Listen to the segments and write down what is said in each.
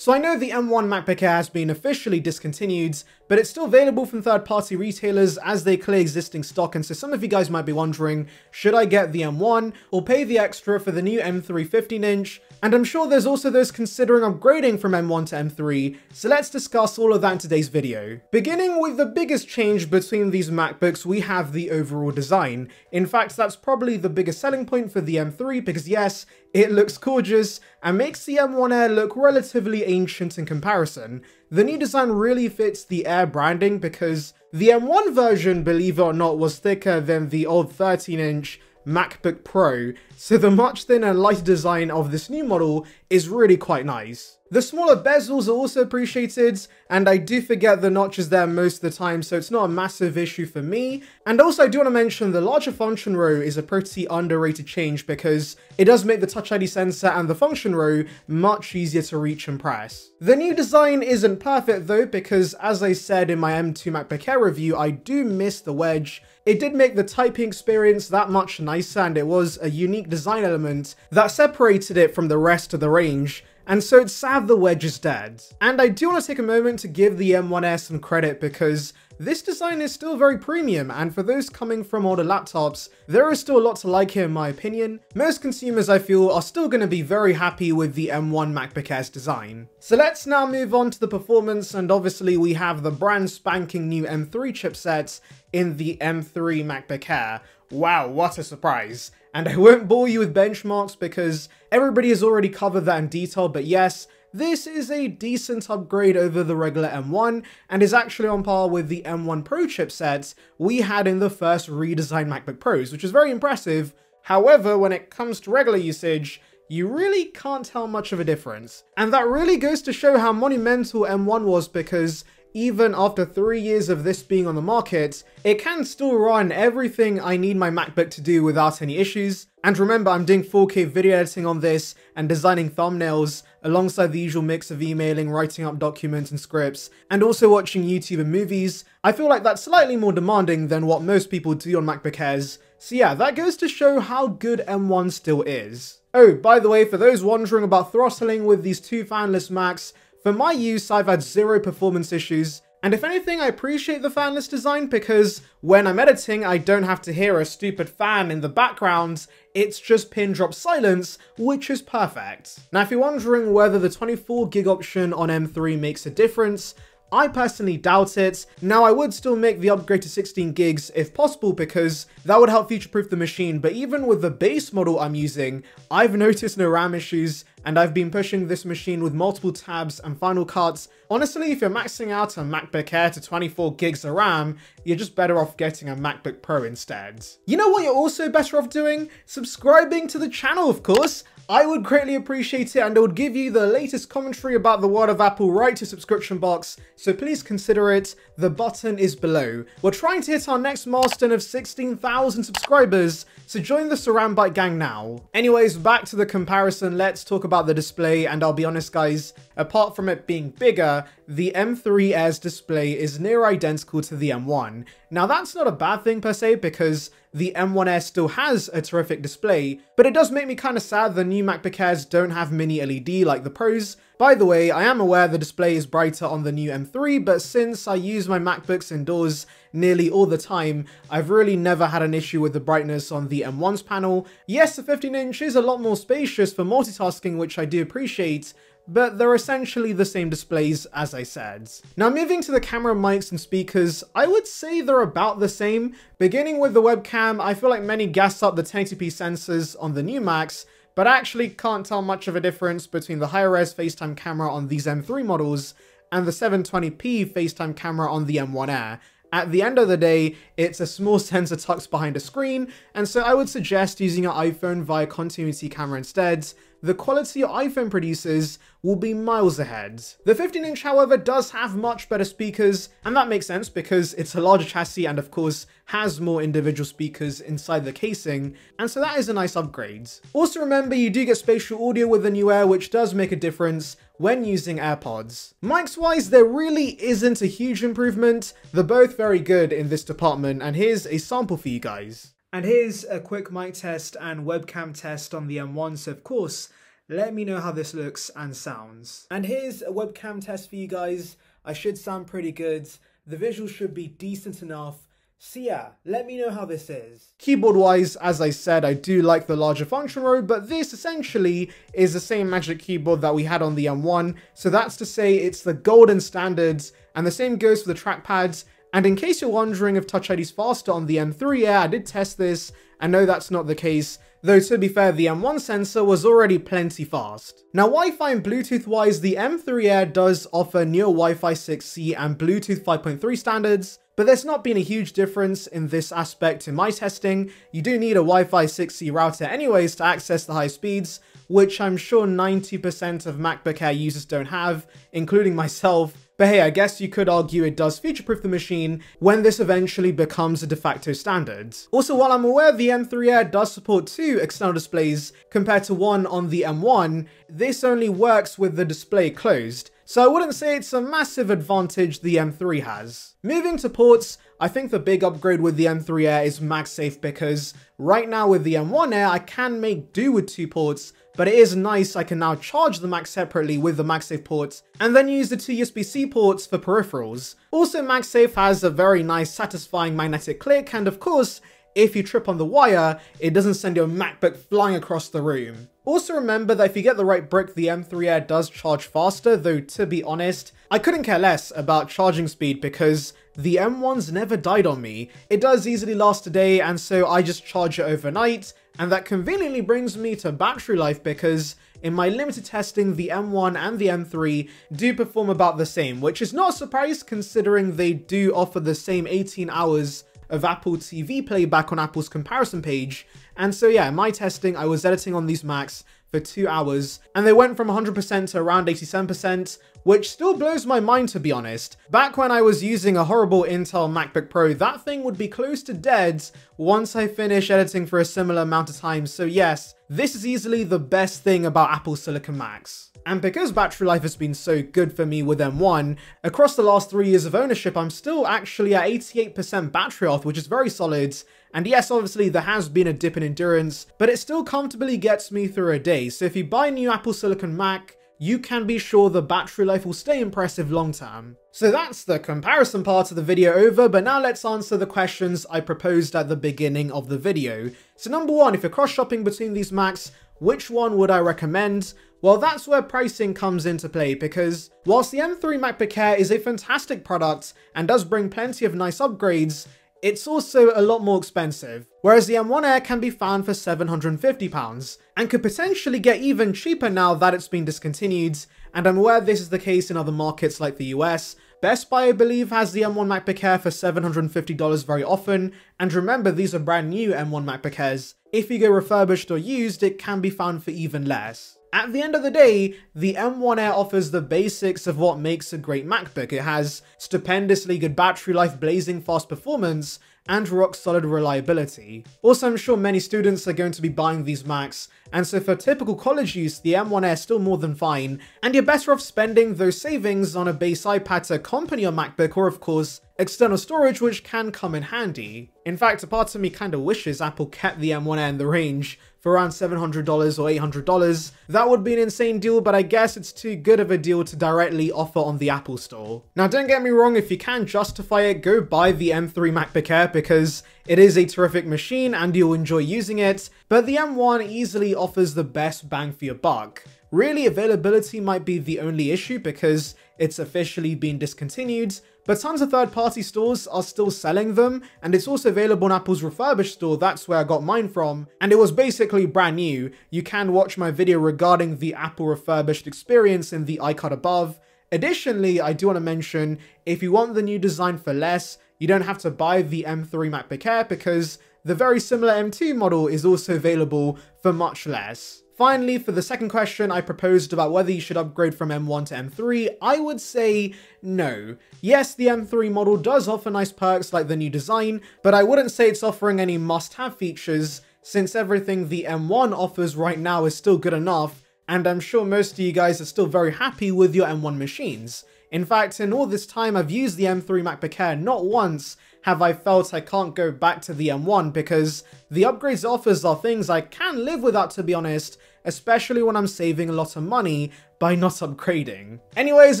So I know the M1 MacBook Air has been officially discontinued, but it's still available from third-party retailers as they clear existing stock, and so some of you guys might be wondering, should I get the M1 or pay the extra for the new M3 15-inch? And I'm sure there's also those considering upgrading from M1 to M3, so let's discuss all of that in today's video. Beginning with the biggest change between these MacBooks, we have the overall design. In fact, that's probably the biggest selling point for the M3 because yes, it looks gorgeous and makes the M1 Air look relatively ancient in comparison. The new design really fits the Air branding because the M1 version, believe it or not, was thicker than the old 13-inch MacBook Pro, so the much thinner and lighter design of this new model is really quite nice. The smaller bezels are also appreciated, and I do forget the notches there most of the time, so it's not a massive issue for me. And also I do want to mention the larger function row is a pretty underrated change because it does make the Touch ID sensor and the function row much easier to reach and press. The new design isn't perfect though, because as I said in my M2 MacBook Air review, I do miss the wedge. It did make the typing experience that much nicer, and it was a unique design element that separated it from the rest of the range. And so it's sad the wedge is dead. And I do want to take a moment to give the M1 Air some credit because this design is still very premium, and for those coming from older laptops, there is still a lot to like here in my opinion. Most consumers, I feel, are still going to be very happy with the M1 MacBook Air's design. So let's now move on to the performance, and obviously we have the brand spanking new M3 chipset in the M3 MacBook Air. Wow, what a surprise. And I won't bore you with benchmarks because everybody has already covered that in detail, but yes, this is a decent upgrade over the regular M1 and is actually on par with the M1 Pro chipset we had in the first redesigned MacBook Pros, which is very impressive. However, when it comes to regular usage, you really can't tell much of a difference. And that really goes to show how monumental M1 was because even after 3 years of this being on the market, it can still run everything I need my MacBook to do without any issues. And remember, I'm doing 4K video editing on this and designing thumbnails alongside the usual mix of emailing, writing up documents and scripts, and also watching YouTube and movies. I feel like that's slightly more demanding than what most people do on MacBook Airs. So yeah, that goes to show how good M1 still is. Oh, by the way, for those wondering about throttling with these two fanless Macs, for my use, I've had zero performance issues, and if anything, I appreciate the fanless design because when I'm editing, I don't have to hear a stupid fan in the background, it's just pin drop silence, which is perfect. Now, if you're wondering whether the 24 gig option on M3 makes a difference, I personally doubt it. Now, I would still make the upgrade to 16 gigs if possible because that would help future-proof the machine, but even with the base model I'm using, I've noticed no RAM issues, and I've been pushing this machine with multiple tabs and Final Cuts. Honestly, if you're maxing out a MacBook Air to 24 gigs of RAM, you're just better off getting a MacBook Pro instead. You know what you're also better off doing? Subscribing to the channel, of course. I would greatly appreciate it, and it would give you the latest commentary about the world of Apple right to subscription box, so please consider it. The button is below. We're trying to hit our next milestone of 16,000 subscribers, so join the Surround Byte gang now. Anyways, back to the comparison, let's talk about the display, and I'll be honest guys, apart from it being bigger, the M3 Air's display is near identical to the M1. Now that's not a bad thing per se because the M1 Air still has a terrific display, but it does make me kind of sad the new MacBook Airs don't have mini LED like the Pros. By the way, I am aware the display is brighter on the new M3, but since I use my MacBooks indoors nearly all the time, I've really never had an issue with the brightness on the M1's panel. Yes, the 15-inch is a lot more spacious for multitasking, which I do appreciate, but they're essentially the same displays as I said. Now moving to the camera, mics and speakers, I would say they're about the same. Beginning with the webcam, I feel like many gas up the 1080p sensors on the new Macs, but I actually can't tell much of a difference between the higher res FaceTime camera on these M3 models and the 720p FaceTime camera on the M1 Air. At the end of the day, it's a small sensor tucked behind a screen, and so I would suggest using your iPhone via continuity camera instead. The quality your iPhone produces will be miles ahead. The 15-inch, however, does have much better speakers, and that makes sense because it's a larger chassis and of course has more individual speakers inside the casing, and so that is a nice upgrade. Also remember, you do get spatial audio with the new Air, which does make a difference when using AirPods. Mics wise, there really isn't a huge improvement. They're both very good in this department, and here's a sample for you guys. And here's a quick mic test and webcam test on the M1, so of course, Let me know how this looks and sounds. And here's a webcam test for you guys. I should sound pretty good. The visuals should be decent enough. So yeah, let me know how this is. Keyboard wise, as I said, I do like the larger function row, but this essentially is the same Magic Keyboard that we had on the M1. So that's to say it's the golden standards, and the same goes for the trackpads. And in case you're wondering if Touch ID is faster on the M3 Air, I did test this, and no, that's not the case. Though to be fair, the M1 sensor was already plenty fast. Now Wi-Fi and Bluetooth wise, the M3 Air does offer newer Wi-Fi 6E and Bluetooth 5.3 standards, but there's not been a huge difference in this aspect in my testing. You do need a Wi-Fi 6E router anyways to access the high speeds, which I'm sure 90% of MacBook Air users don't have, including myself. But hey, I guess you could argue it does future-proof the machine when this eventually becomes a de facto standard. Also, while I'm aware the M3 Air does support 2 external displays compared to 1 on the M1, this only works with the display closed. So I wouldn't say it's a massive advantage the M3 has. Moving to ports, I think the big upgrade with the M3 Air is MagSafe, because right now with the M1 Air I can make do with 2 ports, but it is nice I can now charge the Mac separately with the MagSafe ports and then use the 2 USB-C ports for peripherals. Also, MagSafe has a very nice satisfying magnetic click, and of course, if you trip on the wire, it doesn't send your MacBook flying across the room. Also remember that if you get the right brick, the M3 Air does charge faster, though to be honest, I couldn't care less about charging speed because the M1's never died on me. It does easily last a day, and so I just charge it overnight, and that conveniently brings me to battery life because in my limited testing, the M1 and the M3 do perform about the same, which is not a surprise considering they do offer the same 18 hours of Apple TV playback on Apple's comparison page. And so yeah, in my testing, I was editing on these Macs for 2 hours, and they went from 100% to around 87%, which still blows my mind to be honest. Back when I was using a horrible Intel MacBook Pro, that thing would be close to dead once I finish editing for a similar amount of time. So yes, this is easily the best thing about Apple Silicon Macs. And because battery life has been so good for me with M1, across the last 3 years of ownership, I'm still actually at 88% battery health, which is very solid. And yes, obviously there has been a dip in endurance, but it still comfortably gets me through a day. So if you buy a new Apple Silicon Mac, you can be sure the battery life will stay impressive long term. So that's the comparison part of the video over, but now let's answer the questions I proposed at the beginning of the video. So number 1, if you're cross-shopping between these Macs, which one would I recommend? Well, that's where pricing comes into play, because whilst the M3 MacBook Air is a fantastic product and does bring plenty of nice upgrades, it's also a lot more expensive, whereas the M1 Air can be found for £750 and could potentially get even cheaper now that it's been discontinued, and I'm aware this is the case in other markets like the US. Best Buy, I believe, has the M1 MacBook Air for $750 very often, and remember, these are brand new M1 MacBook Airs. If you go refurbished or used, it can be found for even less. At the end of the day, the M1 Air offers the basics of what makes a great MacBook. It has stupendously good battery life, blazing fast performance, and rock solid reliability. Also, I'm sure many students are going to be buying these Macs, and so for typical college use, the M1 Air is still more than fine, and you're better off spending those savings on a base iPad to accompany your MacBook, or of course, external storage, which can come in handy. In fact, a part of me kinda wishes Apple kept the M1 Air in the range for around $700 or $800. That would be an insane deal, but I guess it's too good of a deal to directly offer on the Apple Store. Now, don't get me wrong, if you can justify it, go buy the M3 MacBook Air because it is a terrific machine and you'll enjoy using it, but the M1 easily offers the best bang for your buck. Really, availability might be the only issue because it's officially been discontinued, but tons of third-party stores are still selling them, and it's also available on Apple's refurbished store. That's where I got mine from, and it was basically brand new. You can watch my video regarding the Apple refurbished experience in the iCard above. Additionally, I do want to mention, if you want the new design for less, you don't have to buy the M3 MacBook Air because the very similar M2 model is also available for much less. Finally, for the second question I proposed about whether you should upgrade from M1 to M3, I would say no. Yes, the M3 model does offer nice perks like the new design, but I wouldn't say it's offering any must-have features, since everything the M1 offers right now is still good enough, and I'm sure most of you guys are still very happy with your M1 machines. In fact, in all this time I've used the M3 MacBook Air, not once have I felt I can't go back to the M1 because the upgrades it offers are things I can live without, to be honest, especially when I'm saving a lot of money by not upgrading. Anyways,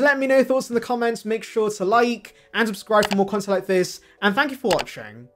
let me know your thoughts in the comments, make sure to like and subscribe for more content like this, and thank you for watching.